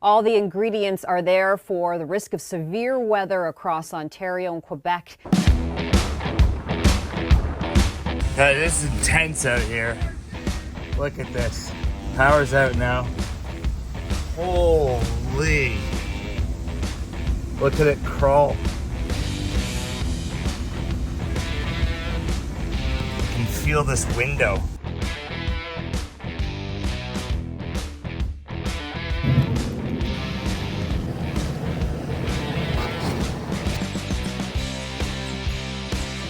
All the ingredients are there for the risk of severe weather across Ontario and Quebec. This is intense out here. Look at this. Power's out now. Holy. Look at it crawl. You can feel this window.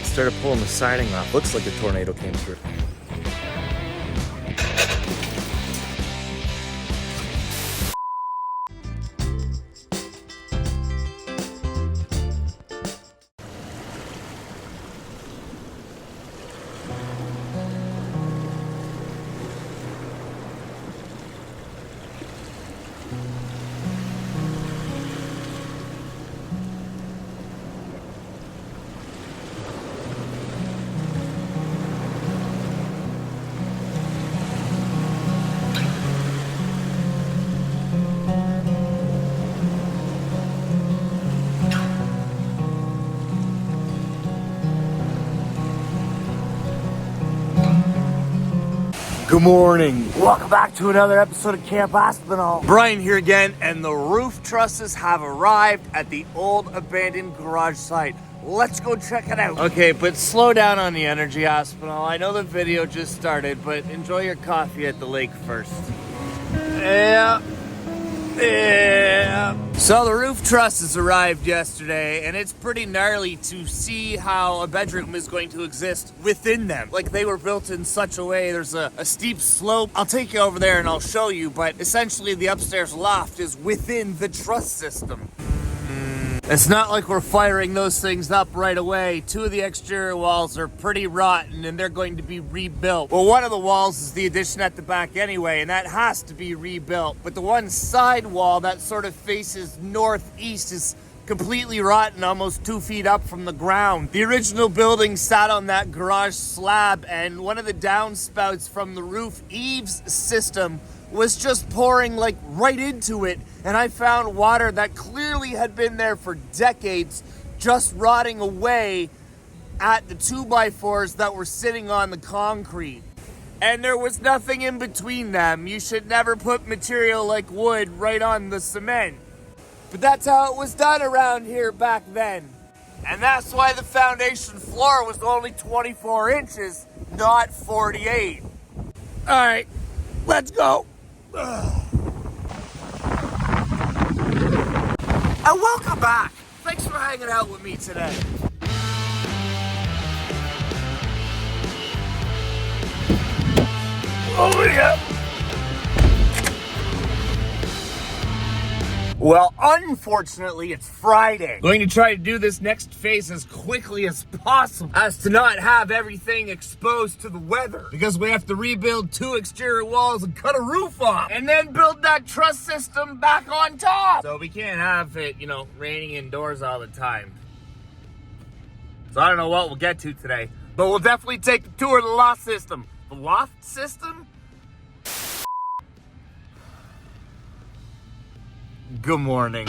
Started pulling the siding off. Looks like a tornado came through. Good morning. Welcome back to another episode of Camp Aspinall. Brian here again, and the roof trusses have arrived at the old abandoned garage site. Let's go check it out. Okay, but slow down on the energy, Aspinall. I know the video just started, but enjoy your coffee at the lake first. Yeah. So the roof trusses arrived yesterday, and it's pretty gnarly to see how a bedroom is going to exist within them. Like, they were built in such a way, there's a steep slope. I'll take you over there and I'll show you, but essentially the upstairs loft is within the truss system. It's not like we're firing those things up right away. Two of the exterior walls are pretty rotten and they're going to be rebuilt. Well, one of the walls is the addition at the back anyway, and that has to be rebuilt. But the one side wall that sort of faces northeast is completely rotten, almost 2 feet up from the ground. The original building sat on that garage slab, and one of the downspouts from the roof eaves system was just pouring like right into it, and I found water that clearly had been there for decades just rotting away at the 2x4s that were sitting on the concrete. And there was nothing in between them. You should never put material like wood right on the cement. But that's how it was done around here back then. And that's why the foundation floor was only 24 inches, not 48. All right, let's go. And welcome back. Thanks for hanging out with me today. Oh yeah. Well, unfortunately, it's Friday. Going to try to do this next phase as quickly as possible, as to not have everything exposed to the weather, because we have to rebuild 2 exterior walls and cut a roof off, and then build that truss system back on top. So we can't have it, raining indoors all the time. So I don't know what we'll get to today, but we'll definitely take the tour of the loft system. The loft system? Good morning.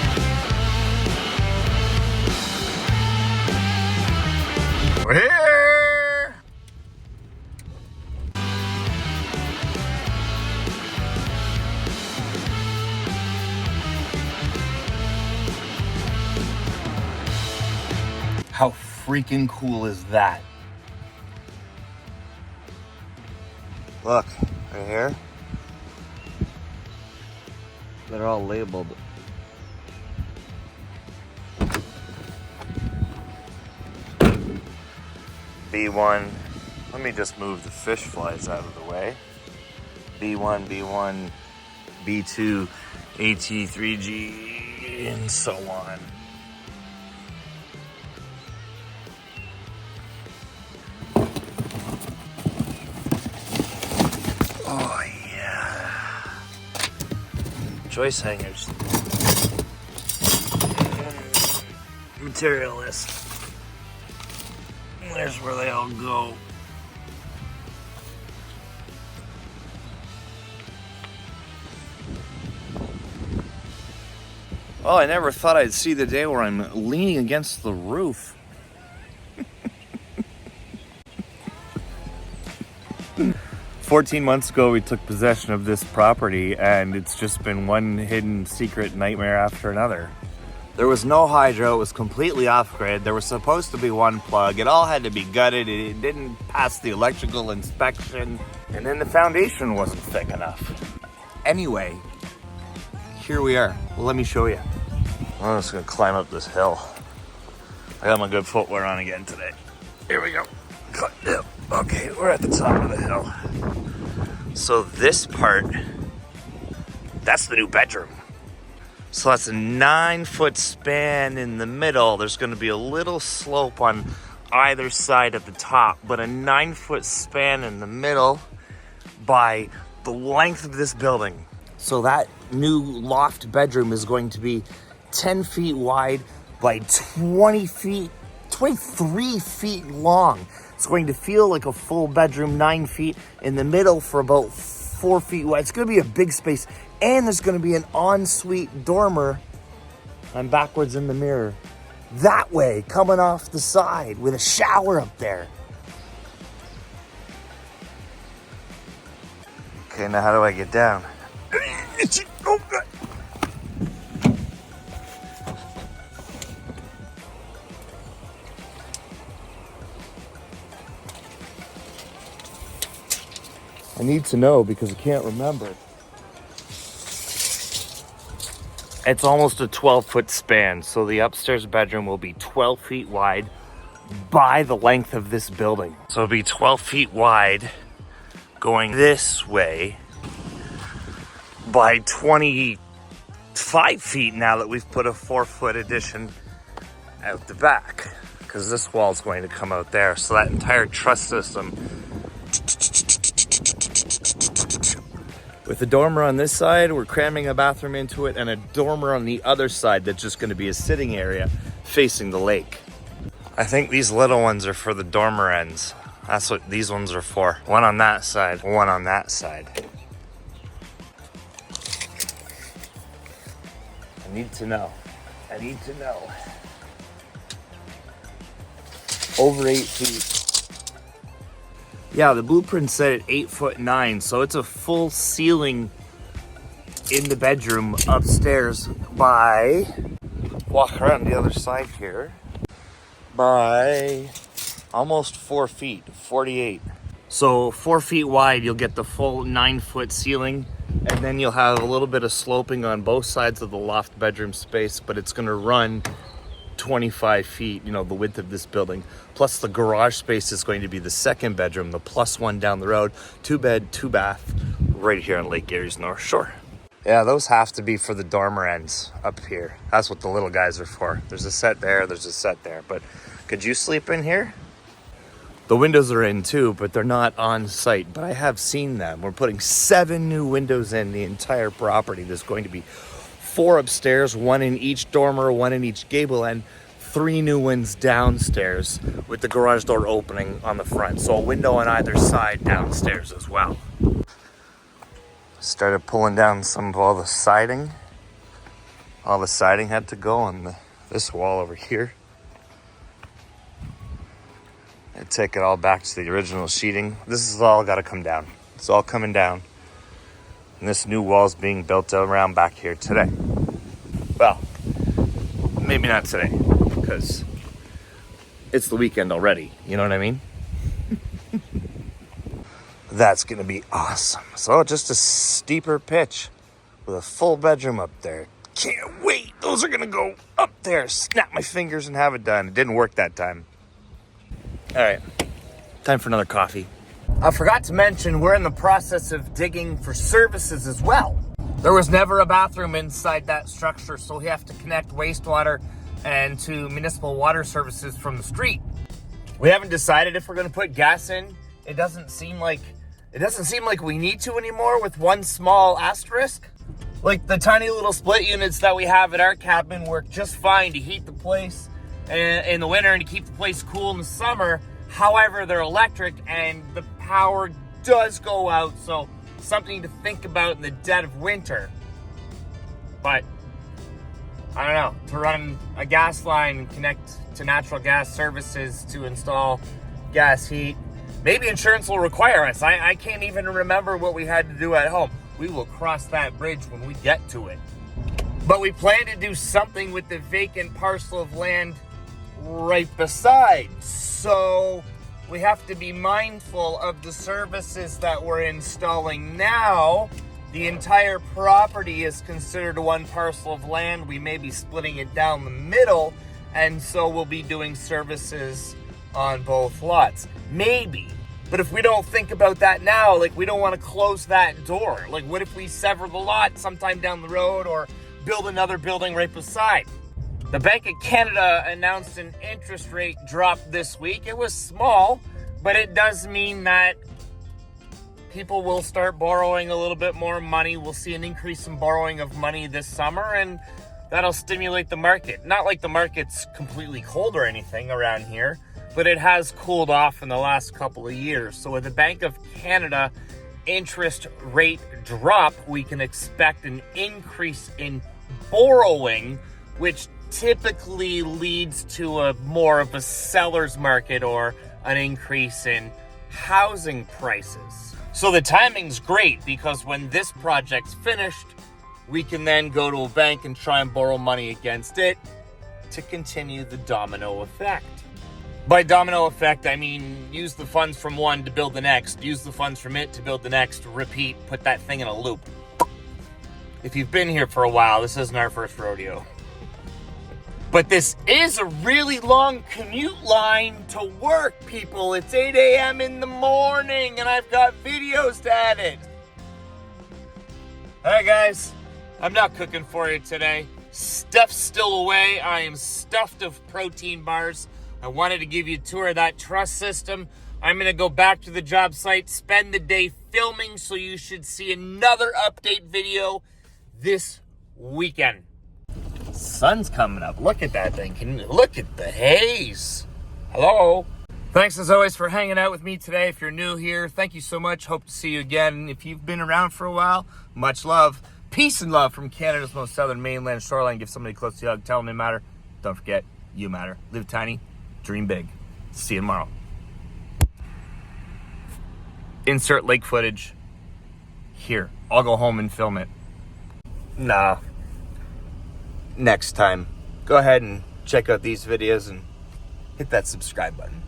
We're here. How freaking cool is that? Look, right here. They're all labeled. B1, let me just move the fish flies out of the way. B1, B1, B2, AT, 3G, and so on. Oh yeah. Choice hangers. Material list. There's where they all go. Oh, I never thought I'd see the day where I'm leaning against the roof. 14 months ago, we took possession of this property, and it's just been one hidden secret nightmare after another. There was no hydro, it was completely off-grid. There was supposed to be one plug. It all had to be gutted. It didn't pass the electrical inspection. And then the foundation wasn't thick enough. Anyway, here we are. Well, let me show you. I'm just gonna climb up this hill. I got my good footwear on again today. Here we go. Yep. Okay, we're at the top of the hill. So this part, that's the new bedroom. So that's a 9-foot span in the middle. There's gonna be a little slope on either side at the top, but a 9-foot span in the middle by the length of this building. So that new loft bedroom is going to be 10 feet wide by 23 feet long. It's going to feel like a full bedroom, 9 feet in the middle for about 4 feet wide. It's going to be a big space, and there's going to be an ensuite dormer. I'm backwards in the mirror. That way, coming off the side with a shower up there. Okay, now how do I get down? Oh, God. I need to know because I can't remember. It's almost a 12-foot span, so the upstairs bedroom will be 12 feet wide by the length of this building. So it'll be 12 feet wide going this way by 25 feet now that we've put a 4-foot addition out the back, because this wall is going to come out there. So that entire truss system with a dormer on this side, we're cramming a bathroom into it, and a dormer on the other side that's just going to be a sitting area facing the lake. I think these little ones are for the dormer ends. That's what these ones are for. One on that side, one on that side. I need to know. I need to know. Over 8 feet. Yeah, the blueprint said at 8'9", so it's a full ceiling in the bedroom upstairs by, walk around the other side here, by almost 4 feet, 48. So 4 feet wide, you'll get the full 9-foot ceiling, and then you'll have a little bit of sloping on both sides of the loft bedroom space, but it's gonna run 25 feet, you know, the width of this building. Plus the garage space is going to be the second bedroom, the plus one down the road, 2-bed, 2-bath, right here on Lake Erie's North Shore. Yeah, those have to be for the dormer ends up here. That's what the little guys are for. There's a set there, there's a set there, but could you sleep in here? The windows are in too, but they're not on site, but I have seen them. We're putting 7 new windows in the entire property. There's going to be 4 upstairs, 1 in each dormer, 1 in each gable end, 3 new ones downstairs with the garage door opening on the front. So a window on either side downstairs as well. Started pulling down some of all the siding. All the siding had to go on this wall over here. And take it all back to the original sheeting. This is all got to come down. It's all coming down. And this new wall is being built around back here today. Well, maybe not today, because it's the weekend already. You know what I mean? That's going to be awesome. So just a steeper pitch with a full bedroom up there. Can't wait. Those are going to go up there. Snap my fingers and have it done. It didn't work that time. All right, time for another coffee. I forgot to mention, we're in the process of digging for services as well. There was never a bathroom inside that structure, so we have to connect wastewater and to municipal water services from the street. We haven't decided if we're gonna put gas in. It doesn't seem like we need to anymore, with one small asterisk. Like the tiny little split units that we have at our cabin work just fine to heat the place in the winter and to keep the place cool in the summer. However, they're electric and the power does go out, so something to think about in the dead of winter. But I don't know, to run a gas line and connect to natural gas services to install gas heat. Maybe insurance will require us. I can't even remember what we had to do at home. We will cross that bridge when we get to it. But we plan to do something with the vacant parcel of land right beside. So we have to be mindful of the services that we're installing now. The entire property is considered one parcel of land. We may be splitting it down the middle, and so we'll be doing services on both lots. Maybe. But if we don't think about that now, like, we don't want to close that door. Like, what if we sever the lot sometime down the road or build another building right beside? The Bank of Canada announced an interest rate drop this week. It was small, but it does mean that people will start borrowing a little bit more money. We'll see an increase in borrowing of money this summer, and that'll stimulate the market. Not like the market's completely cold or anything around here, but it has cooled off in the last couple of years. So with the Bank of Canada interest rate drop, we can expect an increase in borrowing, which typically leads to a more of a seller's market or an increase in housing prices. So the timing's great, because when this project's finished, we can then go to a bank and try and borrow money against it to continue the domino effect. By domino effect, I mean use the funds from one to build the next, use the funds from it to build the next, repeat, put that thing in a loop. If you've been here for a while, this isn't our first rodeo. But this is a really long commute line to work, people. It's 8 a.m. in the morning, and I've got videos to edit. All right, guys, I'm not cooking for you today. Stuff's still away. I am stuffed of protein bars. I wanted to give you a tour of that truss system. I'm going to go back to the job site, spend the day filming, so you should see another update video this weekend. Sun's coming up. Look at that thing. Can you look at the haze? Hello. Thanks as always for hanging out with me today. If you're new here, thank you so much. Hope to see you again. If you've been around for a while, much love. Peace and love from Canada's most southern mainland shoreline. Give somebody close to you a hug. Tell them they matter. Don't forget, you matter. Live tiny. Dream big. See you tomorrow. Insert lake footage here. I'll go home and film it. Nah. Next time. Go ahead and check out these videos and hit that subscribe button.